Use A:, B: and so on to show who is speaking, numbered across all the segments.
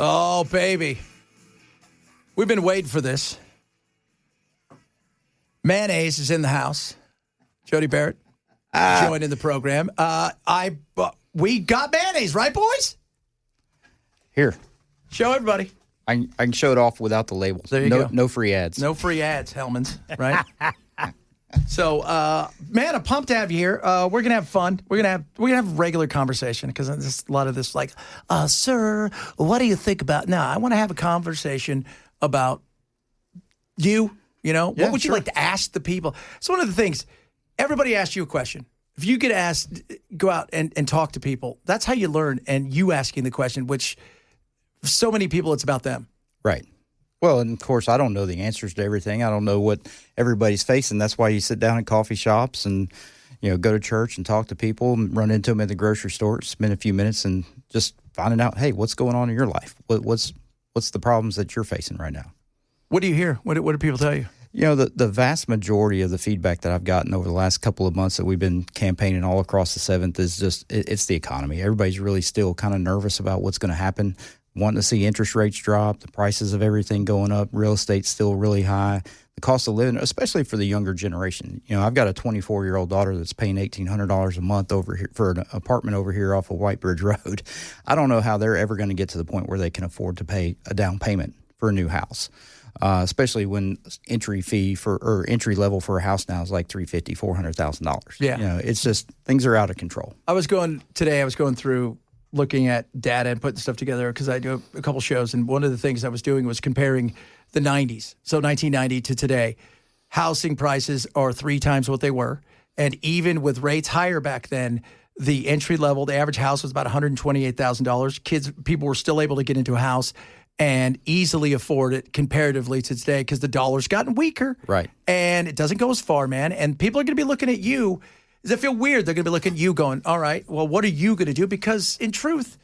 A: Oh, baby. We've been waiting for this. Mayonnaise is in the house. Jodi Barrett joined in the program. We got mayonnaise, right, boys?
B: Here.
A: Show everybody.
B: I can show it off without the labels.
A: There you go.
B: No free ads.
A: No free ads, Hellman's, right? So, man, I'm pumped to have you here. We're gonna have fun. We're gonna have regular conversation because there's a lot of this, like, sir, what do you think about? No, I want to have a conversation about you. You know, what would you like to ask the people? It's one of the things. Everybody asks you a question. If you get asked, go out and talk to people. That's how you learn. And you asking the question, which so many people, it's about them.
B: Right. Well, and of course, I don't know the answers to everything. I don't know what everybody's facing. That's why you sit down at coffee shops and, go to church and talk to people and run into them at the grocery store, spend a few minutes and just finding out, hey, what's going on in your life? What's the problems that you're facing right now?
A: What do you hear? What do people tell you?
B: The vast majority of the feedback that I've gotten over the last couple of months that we've been campaigning all across the 7th is just it's the economy. Everybody's really still kind of nervous about what's going to happen, wanting to see interest rates drop, the prices of everything going up, real estate's still really high, the cost of living, especially for the younger generation. I've got a 24-year-old daughter that's paying $1,800 a month over here for an apartment over here off of White Bridge Road. I don't know how they're ever going to get to the point where they can afford to pay a down payment for a new house. Especially when entry level for a house now is like $350,000, $400,000.
A: Yeah.
B: It's just things are out of control.
A: I was going through looking at data and putting stuff together because I do a couple shows. And one of the things I was doing was comparing the 90s. So 1990 to today, housing prices are 3 times what they were. And even with rates higher back then, the entry level, the average house was about $128,000. People were still able to get into a house and easily afford it comparatively to today because the dollar's gotten weaker.
B: Right.
A: And it doesn't go as far, man. And people are going to be looking at you. Does it feel weird? They're going to be looking at you going, all right, well, what are you going to do? Because in truth,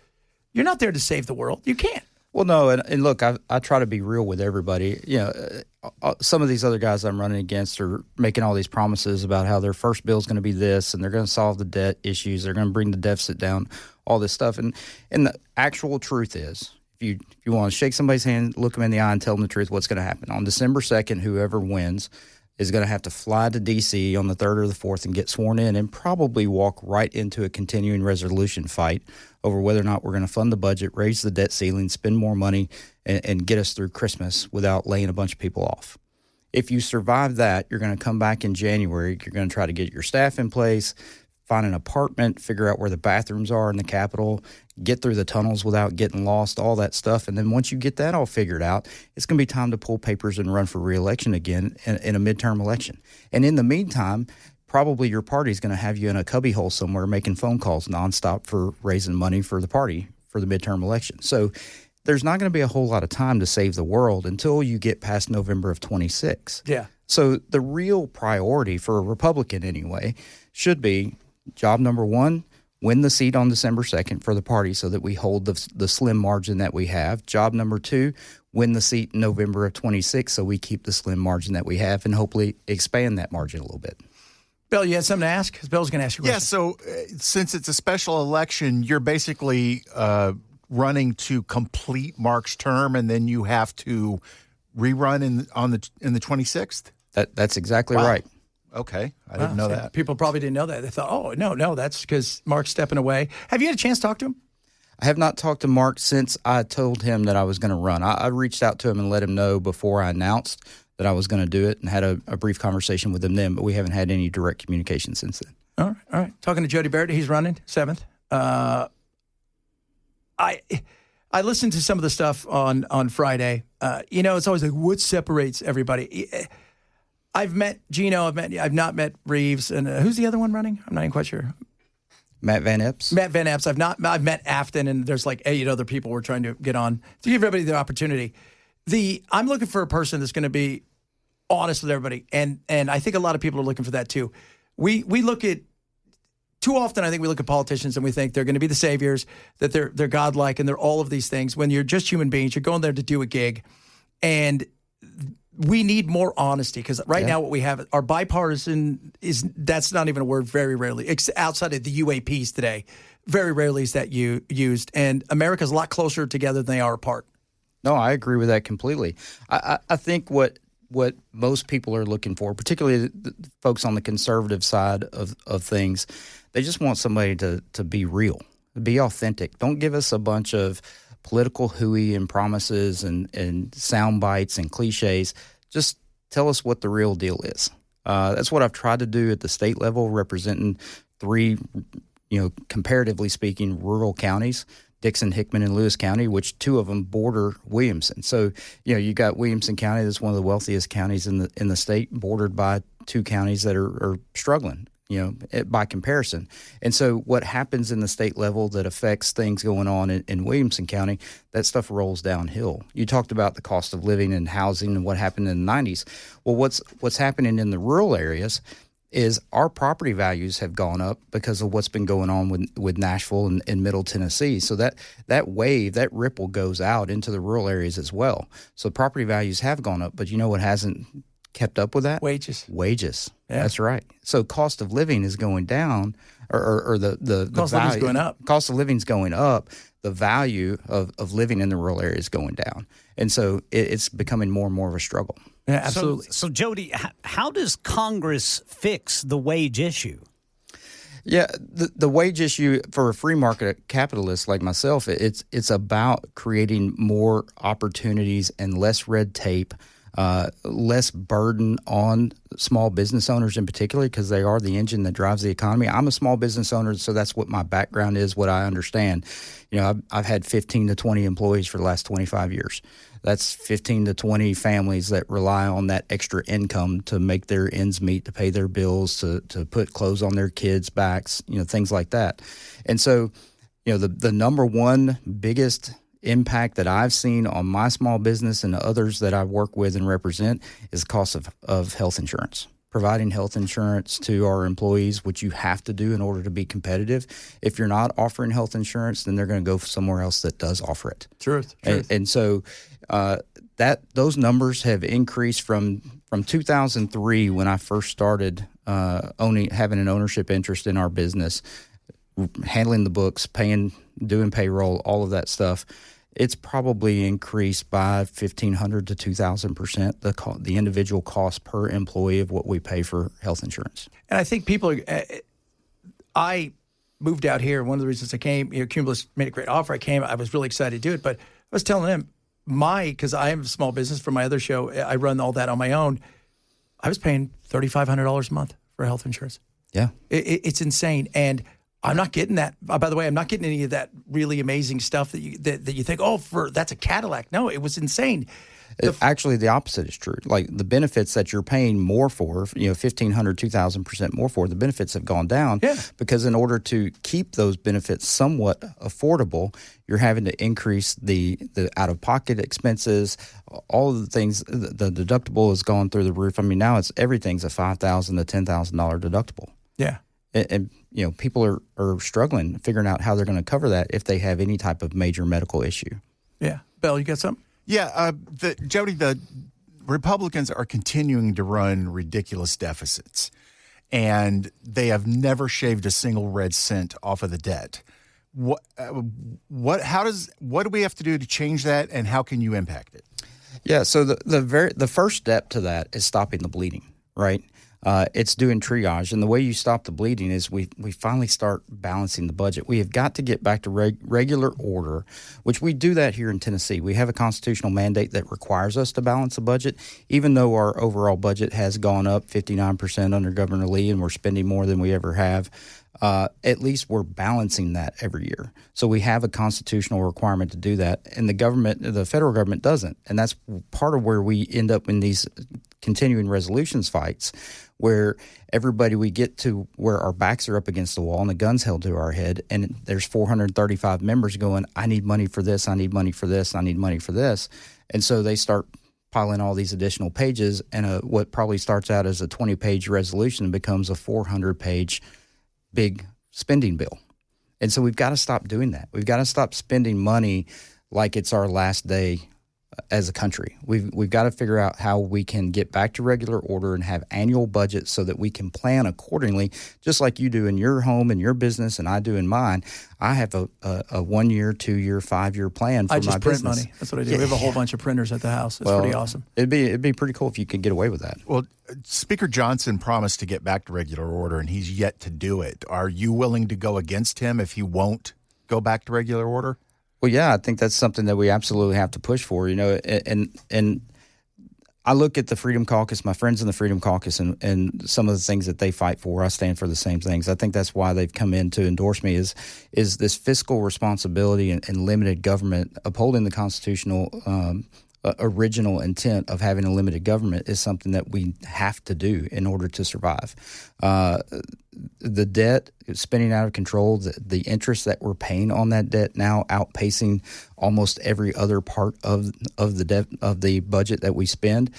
A: you're not there to save the world. You can't.
B: Well, no, and look, I try to be real with everybody. Some of these other guys I'm running against are making all these promises about how their first bill is going to be this, and they're going to solve the debt issues. They're going to bring the deficit down, all this stuff. And the actual truth is, if you want to shake somebody's hand, look them in the eye and tell them the truth, what's going to happen. On December 2nd, whoever wins is going to have to fly to D.C. on the 3rd or the 4th and get sworn in and probably walk right into a continuing resolution fight over whether or not we're going to fund the budget, raise the debt ceiling, spend more money, and get us through Christmas without laying a bunch of people off. If you survive that, you're going to come back in January. You're going to try to get your staff in place, find an apartment, figure out where the bathrooms are in the Capitol, get through the tunnels without getting lost, all that stuff. And then once you get that all figured out, it's going to be time to pull papers and run for re-election again in a midterm election. And in the meantime, probably your party's going to have you in a cubbyhole somewhere making phone calls nonstop for raising money for the party for the midterm election. So there's not going to be a whole lot of time to save the world until you get past November of 26.
A: Yeah.
B: So the real priority for a Republican anyway should be job number 1, win the seat on December 2nd for the party so that we hold the slim margin that we have. Job number 2, win the seat in November of 26 so we keep the slim margin that we have and hopefully expand that margin a little bit.
A: Bill, you had something to ask? Because Bill's going to ask you a question.
C: Yeah, so since it's a special election, you're basically running to complete Mark's term, and then you have to rerun in the 26th?
B: That's exactly
C: Wow.
B: right.
C: Okay. I didn't know that.
A: People probably didn't know that. They thought, oh, no, that's because Mark's stepping away. Have you had a chance to talk to him?
B: I have not talked to Mark since I told him that I was going to run. I reached out to him and let him know before I announced that I was going to do it and had a brief conversation with him then, but we haven't had any direct communication since then.
A: All right. Talking to Jodi Barrett, he's running 7th. I listened to some of the stuff on Friday. It's always like, what separates everybody? I've met Gino. I've not met Reeves, and who's the other one running? I'm not even quite sure.
B: Matt Van Epps.
A: I've met Afton, and there's like 8 other people we're trying to get on to give everybody the opportunity. I'm looking for a person that's going to be honest with everybody, and I think a lot of people are looking for that too. We look at too often. I think we look at politicians and we think they're going to be the saviors, that they're godlike, and they're all of these things. When you're just human beings, you're going there to do a gig, and we need more honesty because now what we have, our bipartisan that's not even a word very rarely, outside of the UAPs today. very rarely is that used. And America's a lot closer together than they are apart.
B: No, I agree with that completely. I think what most people are looking for, particularly the folks on the conservative side of things, they just want somebody to be real, be authentic. Don't give us a bunch of political hooey and promises and sound bites and cliches. Just tell us what the real deal is. That's what I've tried to do at the state level, representing 3, comparatively speaking, rural counties, Dixon, Hickman, and Lewis County, which 2 of them border Williamson. So, you got Williamson County, that's one of the wealthiest counties in the state, bordered by 2 counties that are struggling, by comparison. And so what happens in the state level that affects things going on in Williamson County, that stuff rolls downhill. You talked about the cost of living and housing and what happened in the 90s. Well, what's happening in the rural areas is our property values have gone up because of what's been going on with Nashville and Middle Tennessee. So that wave, that ripple goes out into the rural areas as well. So property values have gone up, but you know what hasn't kept up with that?
A: Wages.
B: Yeah. That's right. So cost of living is going down, or the
A: cost of living is going up.
B: Cost of living is going up. The value of living in the rural area is going down. And so it's becoming more and more of a struggle.
A: Yeah, absolutely.
D: So Jodi, how does Congress fix the wage issue?
B: Yeah, the wage issue for a free market capitalist like myself, it's about creating more opportunities and less red tape, less burden on small business owners in particular, because they are the engine that drives the economy. I'm a small business owner, so that's what my background is, what I understand. I've had 15 to 20 employees for the last 25 years. That's 15 to 20 families that rely on that extra income to make their ends meet, to pay their bills, to put clothes on their kids' backs, things like that. And so, the number one biggest impact that I've seen on my small business and others that I work with and represent is the cost of health insurance. Providing health insurance to our employees, which you have to do in order to be competitive. If you're not offering health insurance, then they're going to go somewhere else that does offer it.
A: Truth.
B: And so those numbers have increased from 2003 when I first started having an ownership interest in our business, handling the books, doing payroll, all of that stuff. It's probably increased by 1,500 to 2,000%, the individual cost per employee of what we pay for health insurance.
A: And I think I moved out here. One of the reasons I came, Cumulus made a great offer. I was really excited to do it, but I was telling them because I have a small business for my other show, I run all that on my own. I was paying $3,500 a month for health insurance.
B: Yeah.
A: It's insane. And I'm not getting that. By the way, I'm not getting any of that really amazing stuff that you think, that's a Cadillac. No, it was insane.
B: Actually, the opposite is true. Like the benefits that you're paying more for, 1,500, 2,000% more for, the benefits have gone down because in order to keep those benefits somewhat affordable, you're having to increase the out-of-pocket expenses, all of the things. The deductible has gone through the roof. I mean, now everything's a $5,000 to $10,000 deductible.
A: Yeah.
B: And people are struggling figuring out how they're going to cover that if they have any type of major medical issue.
A: Yeah. Bell, you got something?
C: Yeah. Jodi, the Republicans are continuing to run ridiculous deficits, and they have never shaved a single red cent off of the debt. What do we have to do to change that, and how can you impact it?
B: Yeah. So the first step to that is stopping the bleeding, right? It's doing triage, and the way you stop the bleeding is we finally start balancing the budget. We have got to get back to regular order, which we do that here in Tennessee. We have a constitutional mandate that requires us to balance the budget, even though our overall budget has gone up 59% under Governor Lee, and we're spending more than we ever have. At least we're balancing that every year. So we have a constitutional requirement to do that, and the federal government doesn't. And that's part of where we end up in these continuing resolutions fights, where we get to where our backs are up against the wall and the gun's held to our head, and there's 435 members going, I need money for this, I need money for this, I need money for this. And so they start piling all these additional pages, and what probably starts out as a 20-page resolution becomes a 400-page big spending bill. And so we've got to stop doing that. We've got to stop spending money like it's our last day as a country. We've got to figure out how we can get back to regular order and have annual budgets so that we can plan accordingly, just like you do in your home and your business and I do in mine. I have a 1 year, 2 year, 5 year plan for my business.
A: I just print money. That's what I do. We have a whole bunch of printers at the house. It's pretty awesome.
B: It'd be pretty cool if you could get away with that.
C: Well, Speaker Johnson promised to get back to regular order, and he's yet to do it. Are you willing to go against him if he won't go back to regular order?
B: Well, yeah, I think that's something that we absolutely have to push for, and I look at the Freedom Caucus, my friends in the Freedom Caucus, and some of the things that they fight for. I stand for the same things. I think that's why they've come in to endorse me is this fiscal responsibility and limited government, upholding the constitutional original intent of having a limited government is something that we have to do in order to survive. The debt is spinning out of control. The interest that we're paying on that debt now outpacing almost every other part of the budget that we spend.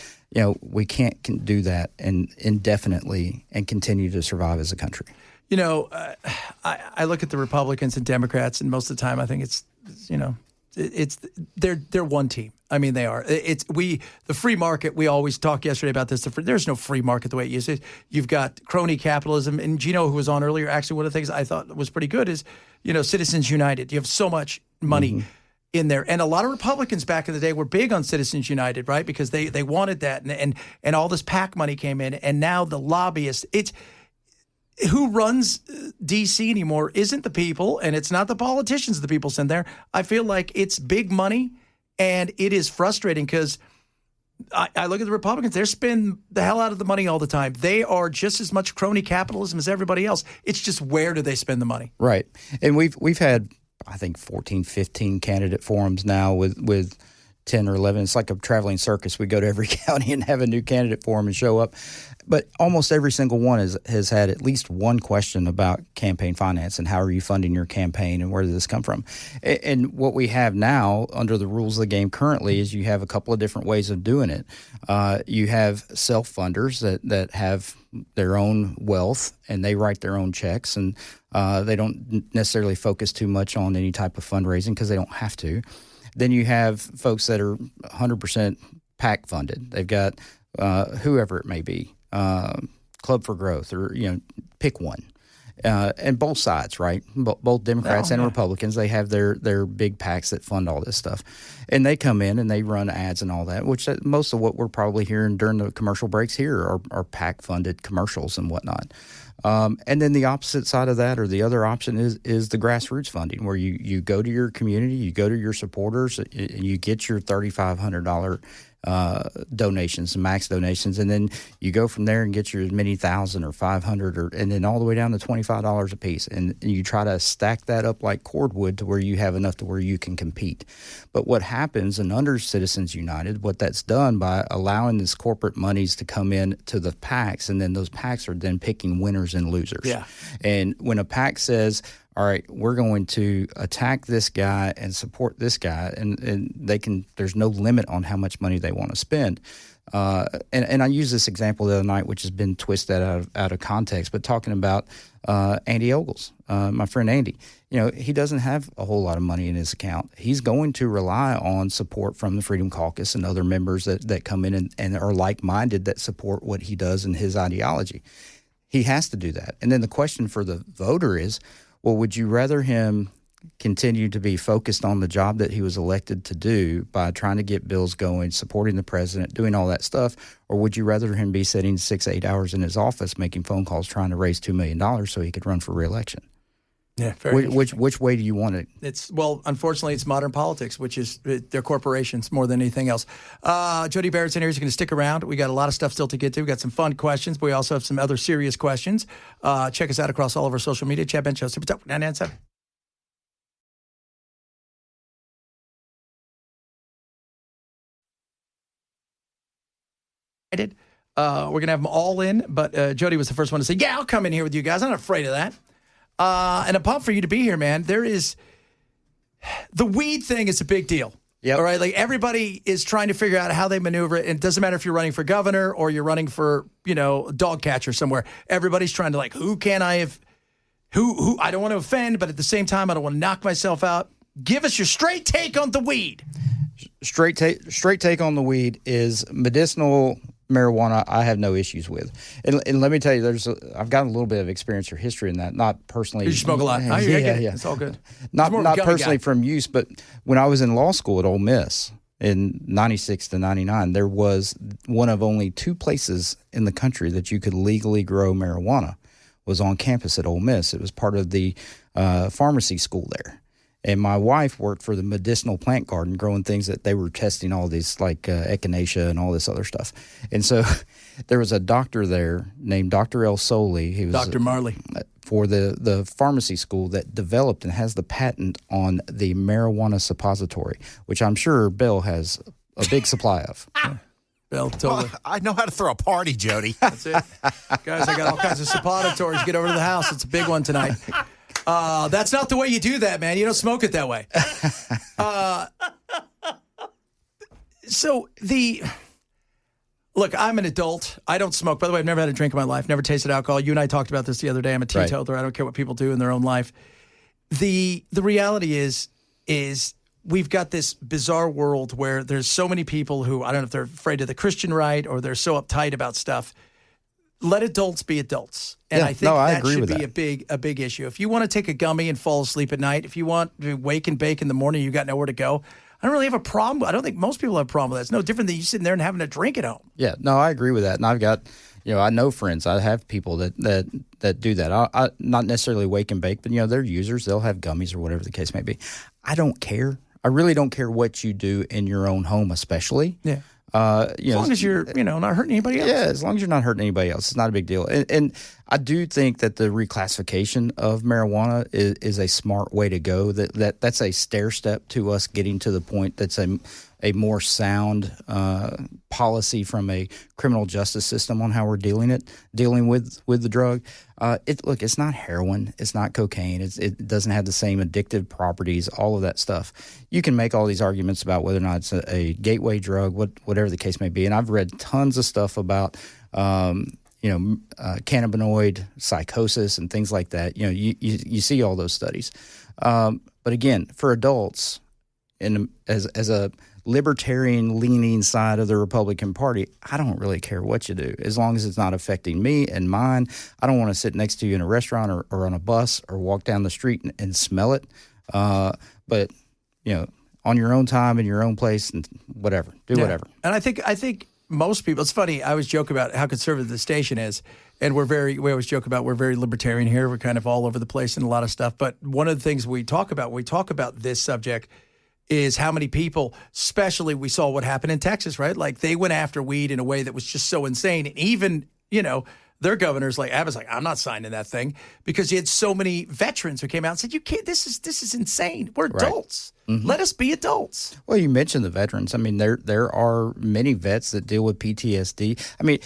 B: We can't do that indefinitely and continue to survive as a country.
A: I look at the Republicans and Democrats, and most of the time I think they're one team. I mean, they are. The free market. We always talked yesterday about this. There's no free market the way it used to. You've got crony capitalism, and Gino, who was on earlier, actually one of the things I thought was pretty good is, Citizens United. You have so much money in there, and a lot of Republicans back in the day were big on Citizens United, right? Because they wanted that, and all this PAC money came in, and now the lobbyists. Who runs D.C. anymore isn't the people, and it's not the politicians the people send there. I feel like it's big money, and it is frustrating because I look at the Republicans. They're spending the hell out of the money all the time. They are just as much crony capitalism as everybody else. It's just where do they spend the money?
B: Right. And we've had, I think, 14, 15 candidate forums now with 10 or 11. It's like a traveling circus. We go to every county and have a new candidate forum and show up. But almost every single one has had at least one question about campaign finance and how are you funding your campaign and where did this come from? And what we have now under the rules of the game currently is you have a couple of different ways of doing it. You have self-funders that have their own wealth and they write their own checks and they don't necessarily focus too much on any type of fundraising because they don't have to. Then you have folks that are 100% PAC funded. They've got whoever it may be. Club for Growth, or pick one, and both sides, right? Both Democrats and Republicans, they have their big PACs that fund all this stuff, and they come in and they run ads and all that. Which most of what we're probably hearing during the commercial breaks here are PAC funded commercials and whatnot. And then the opposite side of that, or the other option, is the grassroots funding, where you go to your community, you go to your supporters, and you get your $3,500 donations, max donations, and then you go from there and get your as many 1,000 or 500, and then all the way down to $25 a piece, and you try to stack that up like cordwood to where you have enough to where you can compete. But what happens, and under Citizens United, what that's done by allowing this corporate monies to come in to the PACs, and then those PACs are then picking winners and losers.
A: Yeah.
B: And when a PAC says, all right, we're going to attack this guy and support this guy, and they can. There's no limit on how much money they want to spend. And I used this example the other night, which has been twisted out of context, but talking about Andy Ogles, my friend Andy. He doesn't have a whole lot of money in his account. He's going to rely on support from the Freedom Caucus and other members that come in and are like-minded that support what he does and his ideology. He has to do that. And then the question for the voter is, well, would you rather him continue to be focused on the job that he was elected to do by trying to get bills going, supporting the president, doing all that stuff, or would you rather him be sitting 6-8 hours in his office making phone calls trying to raise $2 million so he could run for re-election?
A: Yeah,
B: which way do you want it?
A: Unfortunately, it's modern politics, which is they're corporations more than anything else. Jodi Barrett's in here. He's going to stick around. We got a lot of stuff still to get to. We got some fun questions, but we also have some other serious questions. Check us out across all of our social media. Chad Bensow, Super Talk 997. We're going to have them all in, but Jodi was the first one to say, yeah, I'll come in here with you guys. I'm not afraid of that. And I'm pumped for you to be here, man. The weed thing is a big deal.
B: Yep.
A: All right. Like everybody is trying to figure out how they maneuver it. And it doesn't matter if you're running for governor or you're running for, dog catcher somewhere. Everybody's trying to who I don't want to offend, but at the same time, I don't want to knock myself out. Give us your straight take on the weed.
B: straight take on the weed is medicinal marijuana. I have no issues with, and let me tell you, I've got a little bit of experience or history in that. Not personally.
A: You smoke a lot.
B: Yeah,
A: It's all good.
B: Not personally
A: guy.
B: from use, but when I was in law school at Ole Miss in '96 to '99, there was one of only 2 places in the country that you could legally grow marijuana. Was on campus at Ole Miss. It was part of the pharmacy school there. And my wife worked for the medicinal plant garden, growing things that they were testing, all these like echinacea and all this other stuff. And so there was a doctor there named Dr. L. Soley. He was
A: Dr. Marley.
B: For the pharmacy school that developed and has the patent on the marijuana suppository, which I'm sure Bill has a big supply of.
A: Bill, totally.
C: I know how to throw a party, Jody.
A: That's it. Guys, I got all kinds of suppositories. Get over to the house. It's a big one tonight. That's not the way you do that, man. You don't smoke it that way. Look, I'm an adult. I don't smoke. By the way, I've never had a drink in my life, never tasted alcohol. You and I talked about this the other day. I'm a teetotaler. Right. I don't care what people do in their own life. The reality is we've got this bizarre world where there's so many people who, I don't know if they're afraid of the Christian right or they're so uptight about stuff. Let adults be adults. And I think that should be a big issue. If you want to take a gummy and fall asleep at night, if you want to wake and bake in the morning, you got nowhere to go. I don't really have a problem. I don't think most people have a problem with that. It's no different than you sitting there and having a drink at home.
B: Yeah, no, I agree with that. And I've got, I know friends. I have people that do that. I not necessarily wake and bake, but, they're users. They'll have gummies or whatever the case may be. I don't care. I really don't care what you do in your own home, especially.
A: Yeah. As long as you're, not hurting anybody else.
B: Yeah, as long as you're not hurting anybody else, it's not a big deal. And I do think that the reclassification of marijuana is a smart way to go. That's a stair step to us getting to the point that's a more sound policy from a criminal justice system on how we're dealing with the drug. It's not heroin, it's not cocaine, it doesn't have the same addictive properties, all of that stuff. You can make all these arguments about whether or not it's a gateway drug, whatever the case may be. And I've read tons of stuff about cannabinoid psychosis and things like that. You see all those studies. But again, for adults, as a libertarian leaning side of the Republican Party, I don't really care what you do as long as it's not affecting me and mine. I don't want to sit next to you in a restaurant or on a bus or walk down the street and smell it. But on your own time in your own place and whatever, whatever.
A: And I think most people, it's funny, I always joke about how conservative the station is. And we always joke about we're very libertarian here. We're kind of all over the place and a lot of stuff. But one of the things we talk about when we talk about this subject is how many people, especially we saw what happened in Texas, right? Like they went after weed in a way that was just so insane. And even, their governor's like, Abbott's like, I'm not signing that thing because you had so many veterans who came out and said, you can't, this is insane. We're adults. Right. Mm-hmm. Let us be adults.
B: Well, you mentioned the veterans. I mean, there are many vets that deal with PTSD. I mean,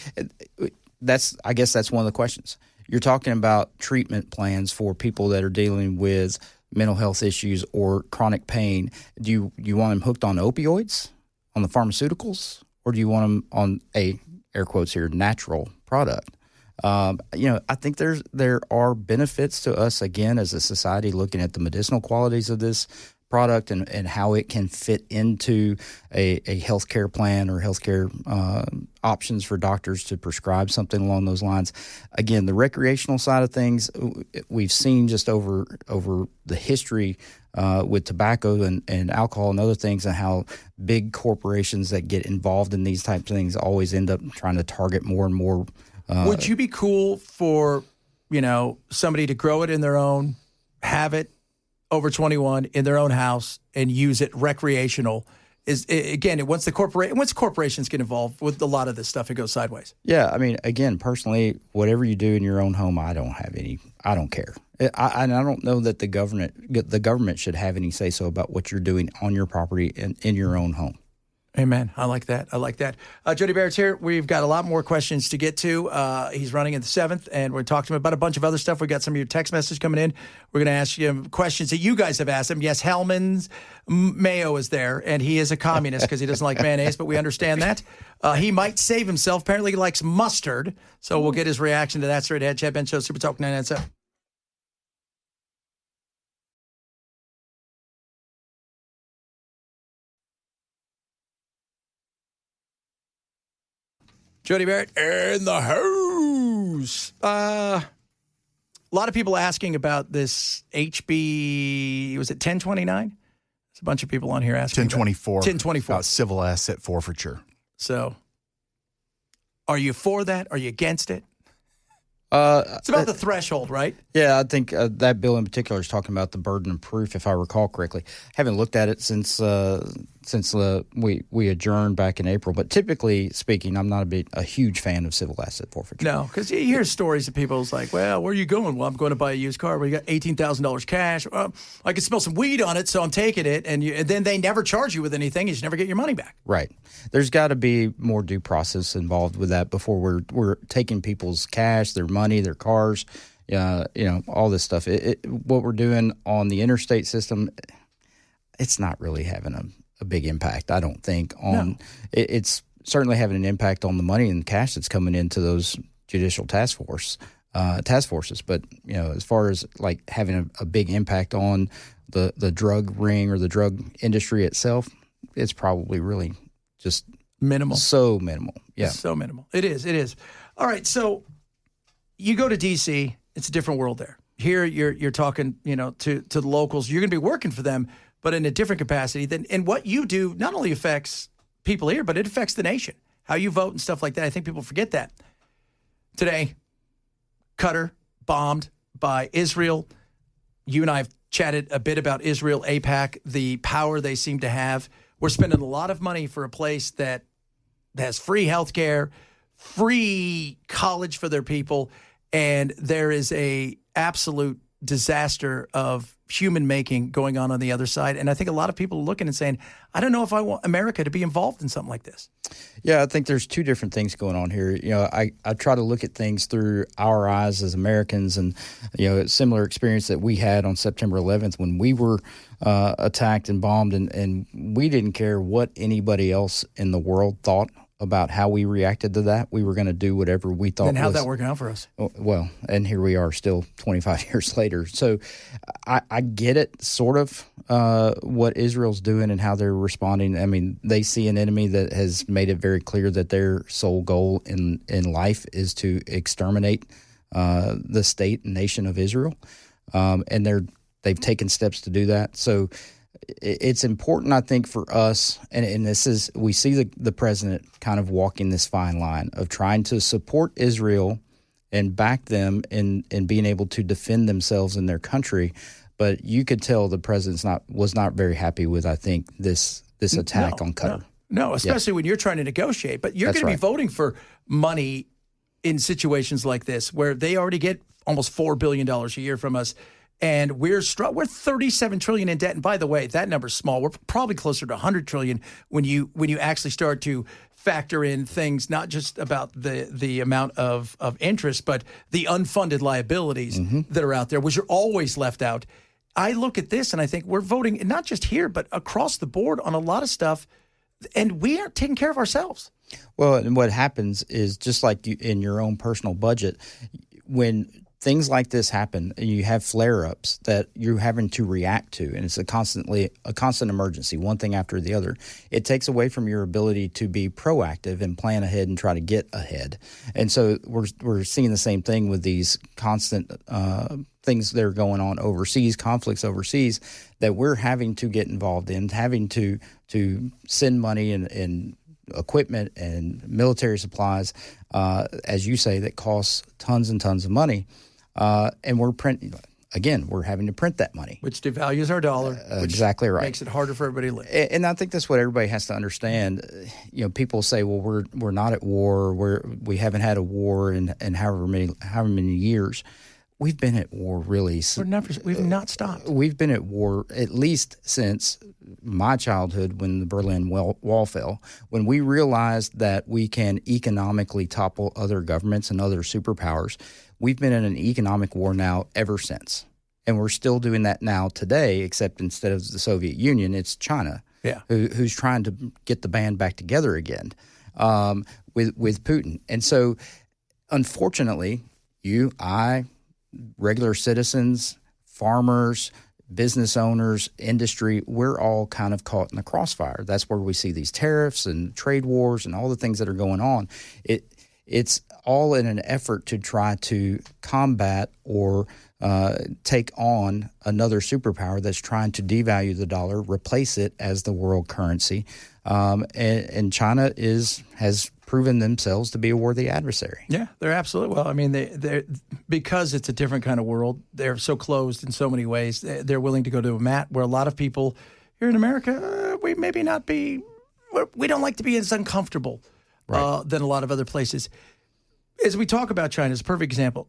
B: I guess that's one of the questions. You're talking about treatment plans for people that are dealing with mental health issues or chronic pain. Do you want them hooked on opioids, on the pharmaceuticals, or do you want them on air quotes here, natural product? I think there are benefits to us, again, as a society looking at the medicinal qualities of this product and how it can fit into a healthcare plan or healthcare options for doctors to prescribe something along those lines. Again, the recreational side of things, we've seen just over the history with tobacco and alcohol and other things, and how big corporations that get involved in these types of things always end up trying to target more and more.
A: Would you be cool for, somebody to grow it in their own, have it over 21 in their own house and use it recreational? Once corporations get involved with a lot of this stuff, it goes sideways.
B: Yeah, I mean, again, personally, whatever you do in your own home, I don't care. I don't know that the government should have any say so about what you're doing on your property and in your own home.
A: Amen. I like that. Jodi Barrett's here. We've got a lot more questions to get to. He's running in the 7th, and we're talking to him about a bunch of other stuff. We got some of your text messages coming in. We're going to ask you questions that you guys have asked him. Yes, Hellman's Mayo is there, and he is a communist because he doesn't like mayonnaise, but we understand that. He might save himself. Apparently, he likes mustard, so we'll get his reaction to that straight ahead. Chad Bensow, Super Talk 997. Jodi Barrett in the house. A lot of people asking about this HB, was it 1029? There's a bunch of people on here asking.
C: 1024.
A: 1024.
C: About civil asset forfeiture.
A: So, are you for that? Are you against it? It's about the threshold, right?
B: Yeah, I think that bill in particular is talking about the burden of proof, if I recall correctly. Haven't looked at it since we adjourned back in April. But typically speaking, I'm not a huge fan of civil asset forfeiture.
A: No, because you hear stories of people's like, well, where are you going? Well, I'm going to buy a used car. Well, you got $18,000 cash. I can smell some weed on it, so I'm taking it. And then they never charge you with anything. You just never get your money back. Right.
B: There's got to be more due process involved with that before we're taking people's cash, their money, their cars, all this stuff. What we're doing on the interstate system, it's not really having a big impact, I don't think. It's certainly having an impact on the money and cash that's coming into those judicial task forces. But as far as like having a big impact on the drug ring or the drug industry itself, it's probably really just
A: minimal.
B: So minimal. Yeah.
A: It's so minimal. It is. All right. So you go to D.C., it's a different world there. Here you're talking, to the locals. You're going to be working for them, but in a different capacity. And what you do not only affects people here, but it affects the nation. How you vote and stuff like that. I think people forget that. Today, Qatar bombed by Israel. You and I have chatted a bit about Israel, AIPAC, the power they seem to have. We're spending a lot of money for a place that has free healthcare, free college for their people, and there is a absolute disaster of human making going on the other side. And I think a lot of people are looking and saying, I don't know if I want America to be involved in something like this.
B: Yeah, I think there's two different things going on here. I try to look at things through our eyes as Americans, and a similar experience that we had on September 11th when we were attacked and bombed, and we didn't care what anybody else in the world thought about how we reacted to that. We were going to do whatever we thought.
A: And how'd that work out for us?
B: Well, and here we are still 25 years later. So I get it, sort of, what Israel's doing and how they're responding. I mean, they see an enemy that has made it very clear that their sole goal in life is to exterminate the state and nation of Israel. And they've taken steps to do that. So it's important, I think, for us, and this is, we see the president kind of walking this fine line of trying to support Israel and back them in being able to defend themselves in their country. But you could tell the president was not very happy with, I think, this attack on Qatar.
A: No, especially when you're trying to negotiate. But you're going to be voting for money in situations like this where they already get almost $4 billion a year from us. And we're $37 trillion in debt. And by the way, that number's small. We're probably closer to $100 trillion when you actually start to factor in things not just about the amount of interest, but the unfunded liabilities that are out there, which are always left out. I look at this and I think we're voting not just here, but across the board on a lot of stuff, and we aren't taking care of ourselves.
B: Well, and what happens is just like in your own personal budget, when things like this happen and you have flare-ups that you're having to react to, and it's a constant emergency, one thing after the other, it takes away from your ability to be proactive and plan ahead and try to get ahead. And so we're seeing the same thing with these constant things that are going on overseas, conflicts overseas, that we're having to get involved in, having to send money and equipment and military supplies, as you say, that costs tons and tons of money. And we're having to print that money,
A: which devalues our dollar.
B: Exactly right.
A: Makes it harder for everybody to live.
B: And I think that's what everybody has to understand. People say, "Well, we're not at war. We haven't had a war in however many years." We've been at war really.
A: We've not stopped.
B: We've been at war at least since my childhood, when the Berlin Wall fell, when we realized that we can economically topple other governments and other superpowers. We've been in an economic war now ever since. And we're still doing that now today, except instead of the Soviet Union, it's China, who's trying to get the band back together again with Putin. And so, unfortunately, you, I, regular citizens, farmers, business owners, industry, we're all kind of caught in the crossfire. That's where we see these tariffs and trade wars and all the things that are going on. It's all in an effort to try to combat or take on another superpower that's trying to devalue the dollar, replace it as the world currency. And China has proven themselves to be a worthy adversary.
A: Yeah, they're absolutely. Well, I mean, they're because it's a different kind of world. They're so closed in so many ways. They're willing to go to a mat where a lot of people here in America, we maybe not be. We don't like to be as uncomfortable than a lot of other places. As we talk about China, it's a perfect example.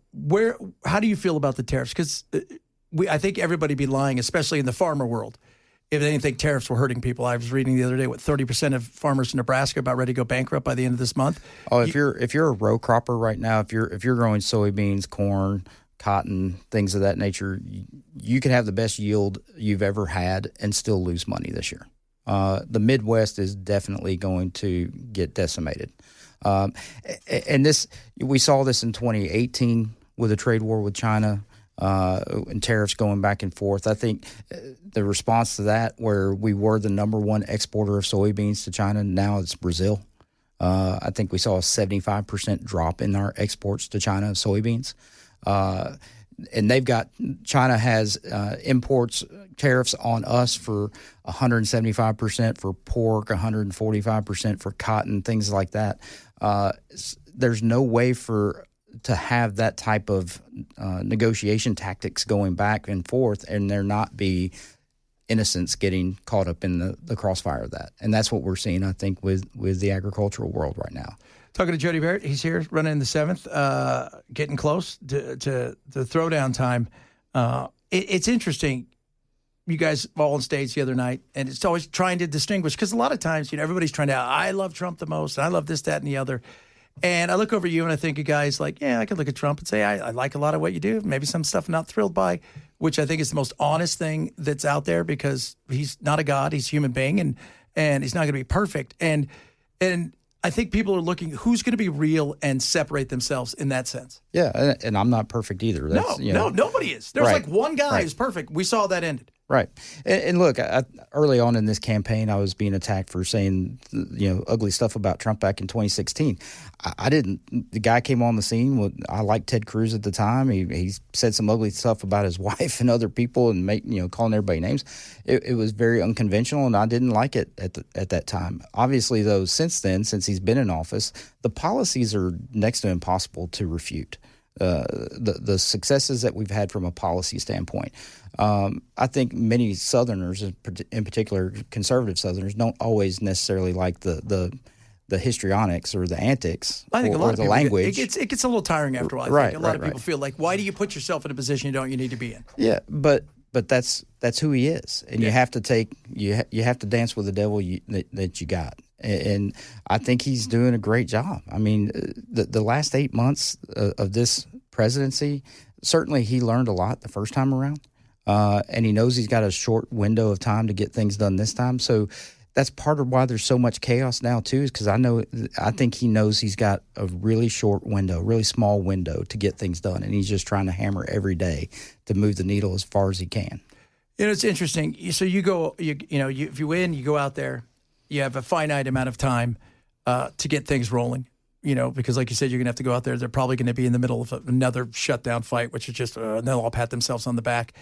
A: How do you feel about the tariffs? Because I think everybody be lying, especially in the farmer world, if they didn't think tariffs were hurting people. I was reading the other day, 30% of farmers in Nebraska about ready to go bankrupt by the end of this month.
B: Oh, if you're a row cropper right now, if you're growing soybeans, corn, cotton, things of that nature, you could have the best yield you've ever had and still lose money this year. The Midwest is definitely going to get decimated. And we saw this in 2018 with a trade war with China and tariffs going back and forth. I think the response to that, where we were the number one exporter of soybeans to China, now it's Brazil. I think we saw a 75% drop in our exports to China of soybeans. And China has imports tariffs on us for 175% for pork, 145% for cotton, things like that. There's no way to have that type of negotiation tactics going back and forth and there not be innocents getting caught up in the crossfire of that. And that's what we're seeing, I think, with the agricultural world right now.
A: Talking to Jodi Barrett, he's here running in the 7th, getting close to the throwdown time. It's interesting. You guys all on stage the other night, and it's always trying to distinguish, because a lot of times, everybody's trying to, I love Trump the most, and I love this, that, and the other. And I look over you and I think a guy's like, yeah, I could look at Trump and say, I like a lot of what you do. Maybe some stuff I'm not thrilled by, which I think is the most honest thing that's out there, because he's not a god, he's a human being, and he's not going to be perfect. And I think people are looking, who's going to be real and separate themselves in that sense.
B: Yeah, and I'm not perfect either.
A: No, nobody is. There's like one guy who's perfect. We saw that ended.
B: Right. And look, early on in this campaign, I was being attacked for saying, ugly stuff about Trump back in 2016. I didn't. The guy came on the scene. I liked Ted Cruz at the time. He said some ugly stuff about his wife and other people and calling everybody names. It was very unconventional, and I didn't like it at that time. Obviously, though, since he's been in office, the policies are next to impossible to refute. The successes that we've had from a policy standpoint. I think many Southerners, in particular conservative Southerners, don't always necessarily like the histrionics or the antics
A: I think
B: or
A: a lot of
B: the
A: people
B: language.
A: It gets a little tiring after a while. I think a lot of people feel like, why do you put yourself in a position you need to be in?
B: Yeah, but that's who he is, and you have to you have to dance with the devil that you got. And I think he's doing a great job. I mean, the last 8 months of this presidency, certainly he learned a lot the first time around. And he knows he's got a short window of time to get things done this time. So that's part of why there's so much chaos now, too, is because I think he knows he's got a really short window, really small window to get things done. And he's just trying to hammer every day to move the needle as far as he can.
A: It's interesting. So you go, if you win, you go out there. You have a finite amount of time to get things rolling, because like you said, you're going to have to go out there. They're probably going to be in the middle of another shutdown fight, which is just they'll all pat themselves on the back.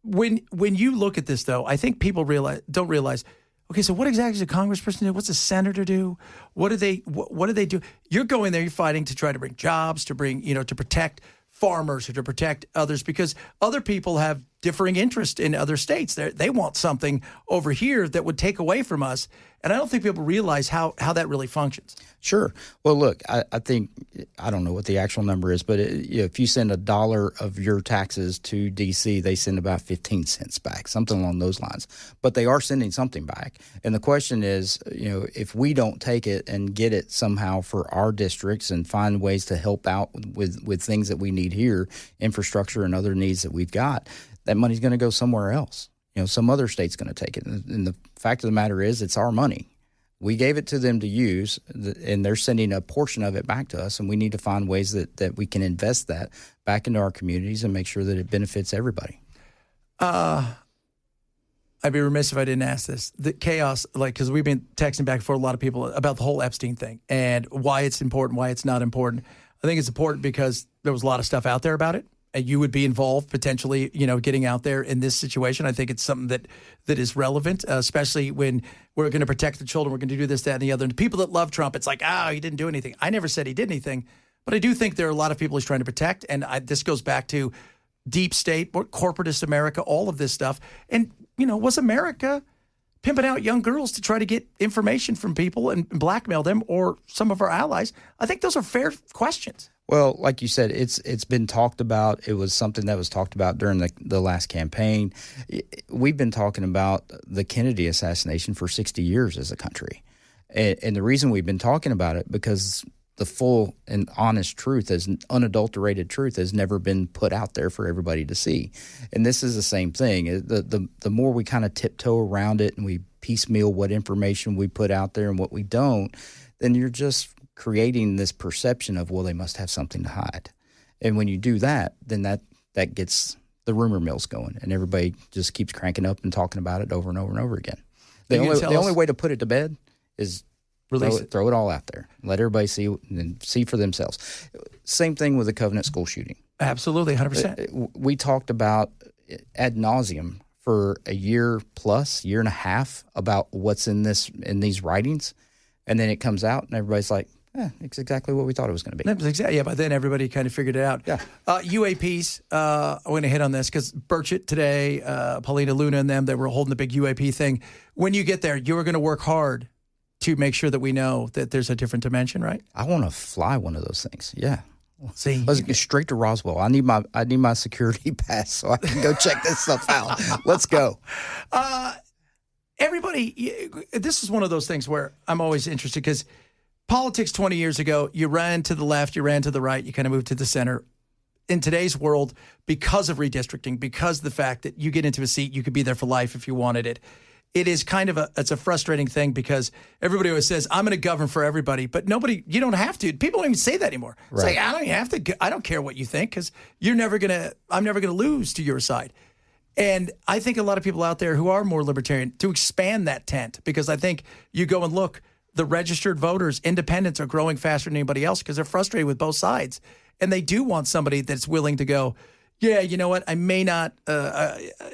A: When you look at this, though, I think people don't realize, okay, so what exactly does a congressperson do? What's a senator do? What do they do? You're going there, you're fighting to try to bring jobs, to bring, to protect farmers or to protect others, because other people have differing interest in other states. They want something over here that would take away from us. And I don't think people realize how that really functions.
B: Sure. Well, look, I think, I don't know what the actual number is, but if you send $1 of your taxes to D.C., they send about 15 cents back, something along those lines. But they are sending something back. And the question is, if we don't take it and get it somehow for our districts and find ways to help out with things that we need here, infrastructure and other needs that we've got, that money's going to go somewhere else. Some other state's going to take it. And the fact of the matter is, it's our money. We gave it to them to use, and they're sending a portion of it back to us, and we need to find ways that we can invest that back into our communities and make sure that it benefits everybody.
A: I'd be remiss if I didn't ask this. The chaos, because we've been texting back and forth a lot of people about the whole Epstein thing and why it's important, why it's not important. I think it's important because there was a lot of stuff out there about it. And you would be involved potentially, getting out there in this situation. I think it's something that is relevant, especially when we're going to protect the children. We're going to do this, that, and the other. And people that love Trump, it's like, he didn't do anything. I never said he did anything. But I do think there are a lot of people he's trying to protect. And this goes back to deep state, corporatist America, all of this stuff. And, was America pimping out young girls to try to get information from people and blackmail them or some of our allies? I think those are fair questions.
B: Well, like you said, it's been talked about. It was something that was talked about during the last campaign. We've been talking about the Kennedy assassination for 60 years as a country. And the reason we've been talking about it, because the full and honest truth, as unadulterated truth, has never been put out there for everybody to see. And this is the same thing. The more we kind of tiptoe around it and we piecemeal what information we put out there and what we don't, then you're just creating this perception of, well, they must have something to hide. And when you do that, then that gets the rumor mills going, and everybody just keeps cranking up and talking about it over and over and over again. The only way to put it to bed is throw it all out there. Let everybody see and see for themselves. Same thing with the Covenant school shooting.
A: Absolutely, 100%.
B: We talked about ad nauseum for a year and a half about what's in these writings, and then it comes out and everybody's like, it's exactly what we thought it was going to be.
A: Yeah, but then everybody kind of figured it out.
B: Yeah.
A: UAPs, I'm going to hit on this because Burchett today, Paulina Luna and them, they were holding the big UAP thing. When you get there, you are going to work hard to make sure that we know that there's a different dimension, right?
B: I want to fly one of those things. Yeah.
A: See,
B: let's go straight to Roswell. I need my security pass so I can go check this stuff out. Let's go.
A: Everybody, this is one of those things where I'm always interested because politics 20 years ago, you ran to the left, you ran to the right, you kind of moved to the center. In today's world, because of redistricting, because of the fact that you get into a seat, you could be there for life if you wanted it. It is kind of it's a frustrating thing because everybody always says, I'm going to govern for everybody, but you don't have to. People don't even say that anymore. It's like, I don't even have to, I don't care what you think because I'm never going to lose to your side. And I think a lot of people out there who are more libertarian to expand that tent, because I think you go and look, the registered voters, independents are growing faster than anybody else because they're frustrated with both sides. And they do want somebody that's willing to go, yeah, you know what? I may not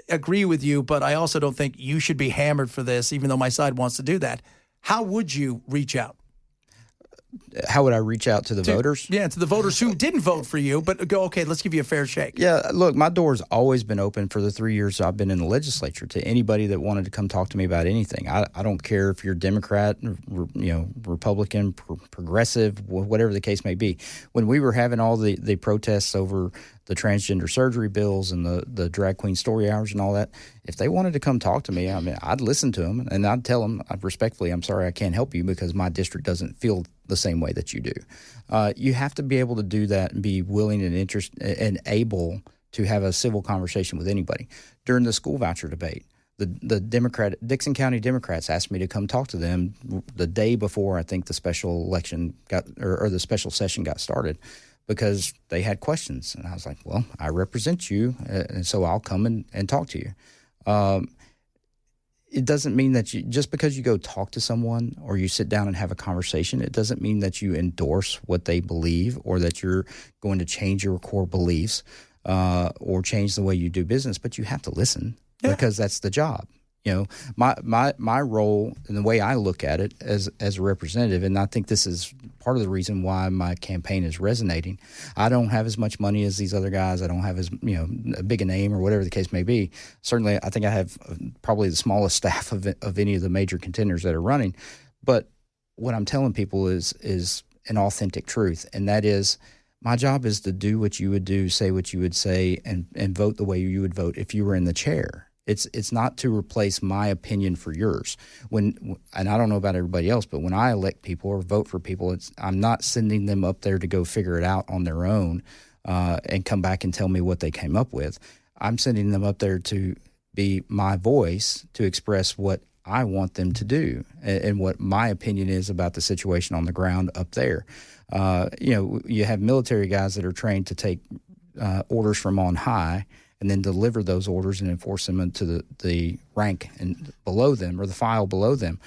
A: agree with you, but I also don't think you should be hammered for this, even though my side wants to do that. How would you reach out?
B: How would I reach out to the voters?
A: Yeah, to the voters who didn't vote for you, but go, okay, let's give you a fair shake.
B: Yeah, look, my door's always been open for the 3 years I've been in the legislature to anybody that wanted to come talk to me about anything. I don't care if you're Democrat, Republican, progressive, whatever the case may be. When we were having all the protests over the transgender surgery bills and the drag queen story hours and all that, if they wanted to come talk to me, I mean, I'd listen to them and I'd tell them respectfully, I'm sorry I can't help you because my district doesn't feel the same way that you do. You have to be able to do that and be willing and interested and able to have a civil conversation with anybody. During the school voucher debate, the Dixon County Democrats asked me to come talk to them the day before I think the special election or the special session got started, because they had questions. And I was like, well, I represent you, and so I'll come and talk to you. It doesn't mean that just because you go talk to someone or you sit down and have a conversation, it doesn't mean that you endorse what they believe or that you're going to change your core beliefs or change the way you do business. But you have to listen because that's the job. My role and the way I look at it as a representative, and I think this is part of the reason why my campaign is resonating. I don't have as much money as these other guys. I don't have as big a name or whatever the case may be. Certainly, I think I have probably the smallest staff of any of the major contenders that are running. But what I'm telling people is an authentic truth, and that is, my job is to do what you would do, say what you would say, and vote the way you would vote if you were in the chair. It's not to replace my opinion for yours. And I don't know about everybody else, but when I elect people or vote for people, I'm not sending them up there to go figure it out on their own and come back and tell me what they came up with. I'm sending them up there to be my voice to express what I want them to do and what my opinion is about the situation on the ground up there. You have military guys that are trained to take orders from on high, and then deliver those orders and enforce them into the rank and below them or the file below them.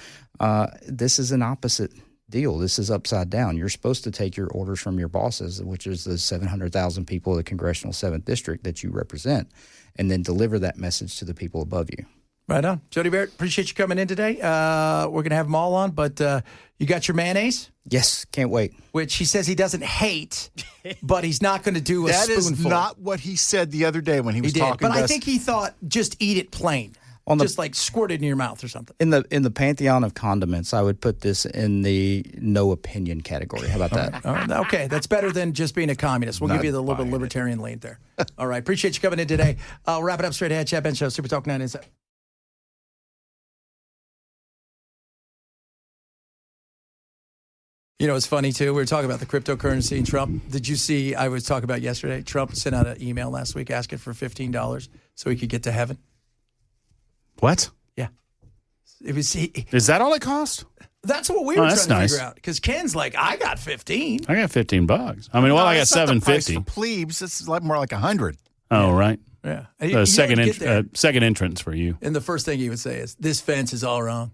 B: This is an opposite deal. This is upside down. You're supposed to take your orders from your bosses, which is the 700,000 people of the Congressional 7th District that you represent, and then deliver that message to the people above you.
A: Right on. Jodi Barrett, appreciate you coming in today. We're going to have them all on, but you got your mayonnaise?
B: Yes, can't wait.
A: Which he says he doesn't hate, but he's not going to do a
C: That
A: spoonful.
C: is not what he said the other day when he was talking
A: but
C: to
A: I
C: us.
A: think he thought just eat it plain. Just like squirt it in your mouth or something.
B: In the pantheon of condiments, I would put this in the no opinion category. How about that?
A: All right. Okay, that's better than just being a communist. We'll give you the little bit libertarian lean there. All right, appreciate you coming in today. We'll wrap it up straight ahead. Chad Bensow, Super Talk 9 Inside. You know, it's funny, too. We were talking about the cryptocurrency and Trump. Did you see, I was talking about yesterday, Trump sent out an email last week asking for $15 so he could get to heaven.
E: What?
A: Yeah. It was.
E: Is that all it cost?
A: That's what we were trying to
E: nice.
A: figure out. Because Ken's like, I got 15.
E: I got $15. I mean, I got
C: That's not the price
E: $7.50.
C: for plebes. It's like more like 100.
E: Oh, right.
A: Yeah.
E: Second entrance for you.
A: And the first thing he would say is, this fence is all wrong.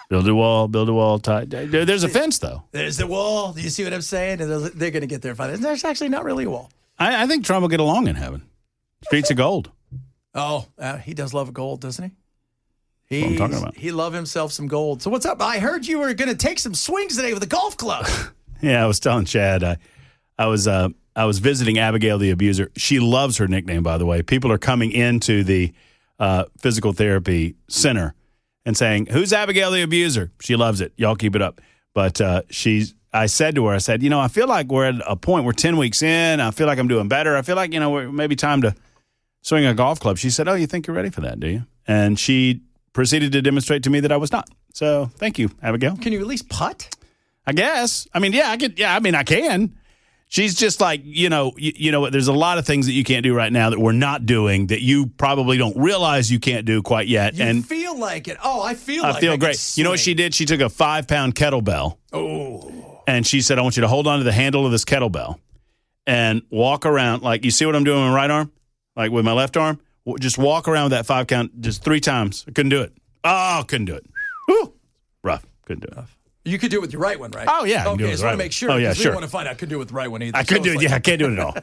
E: Build a wall tight. There's a fence, though.
A: There's the wall. Do you see what I'm saying? And they're going to get there fine. There's actually not really a wall.
E: I think Trump will get along in heaven. Streets of gold.
A: Oh, he does love gold, doesn't he?
E: That's what I'm talking about.
A: He love himself some gold. So what's up? I heard you were going to take some swings today with a golf club.
E: Yeah, I was telling Chad. I was visiting Abigail the Abuser. She loves her nickname, by the way. People are coming into the physical therapy center and saying, "Who's Abigail the Abuser?" She loves it. Y'all keep it up. But I said to her, I feel like we're at a point. We're 10 weeks in. I feel like I'm doing better. I feel like, we're maybe time to swing a golf club. She said, "Oh, you think you're ready for that, do you?" And she proceeded to demonstrate to me that I was not. So thank you, Abigail.
A: Can you at least putt?
E: I guess. I mean, yeah, I could. Yeah, I mean, I can. She's just like, you know, there's a lot of things that you can't do right now that we're not doing that you probably don't realize you can't do quite yet.
A: You feel like it. Oh, I feel like
E: I feel great. You know what she did? She took a 5-pound kettlebell.
A: Oh.
E: And she said, "I want you to hold on to the handle of this kettlebell and walk around. Like, you see what I'm doing with my right arm? Like with my left arm? Just walk around with that 5 count just 3 times. I couldn't do it. Oh, couldn't do it. Whew. Rough. Couldn't do it.
A: You could do it with your right one, right?
E: Oh, yeah. I can do it
A: Okay,
E: with
A: I just
E: the
A: want
E: right
A: to make
E: one.
A: sure.
E: Oh, yeah,
A: because we
E: sure.
A: don't want to find out I couldn't do it with the right one either.
E: I couldn't do it. Yeah, I can't do it at all.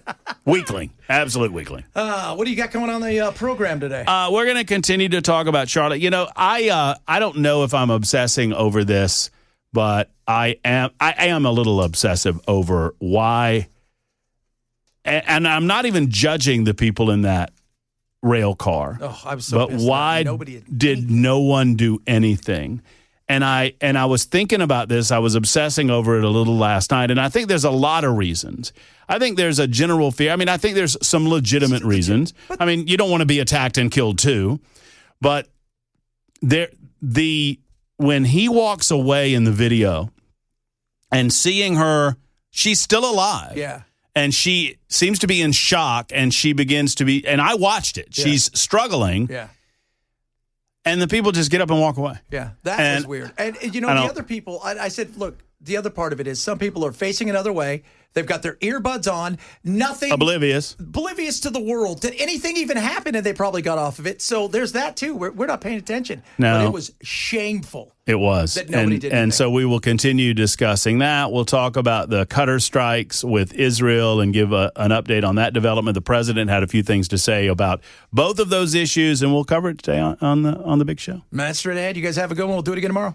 E: Weakling. Absolute weakling.
A: What do you got going on the program today?
E: We're going to continue to talk about Charlotte. I don't know if I'm obsessing over this, but I am a little obsessive over why. And I'm not even judging the people in that rail car.
A: Oh, I'm so
E: but
A: pissed
E: why did no one do anything? And I was thinking about this. I was obsessing over it a little last night, and I think there's a lot of reasons. I think there's a general fear. I mean, I think there's some legitimate reasons. I mean, you don't want to be attacked and killed too, but when he walks away in the video and seeing her, she's still alive.
A: Yeah.
E: And she seems to be in shock, and she begins to be, and I watched it.
A: Yeah.
E: She's struggling.
A: Yeah.
E: And the people just get up and walk away.
A: Yeah, that was weird. And, the other people, I said, look, the other part of it is some people are facing another way. They've got their earbuds on, nothing.
E: Oblivious
A: to the world. Did anything even happen? And they probably got off of it. So there's that, too. We're not paying attention.
E: No.
A: But it was shameful.
E: It was.
A: That nobody did anything.
E: And so we will continue discussing that. We'll talk about the cutter strikes with Israel and give an update on that development. The president had a few things to say about both of those issues, and we'll cover it today on the big show.
A: Matt, straight ahead. You guys have a good one. We'll do it again tomorrow.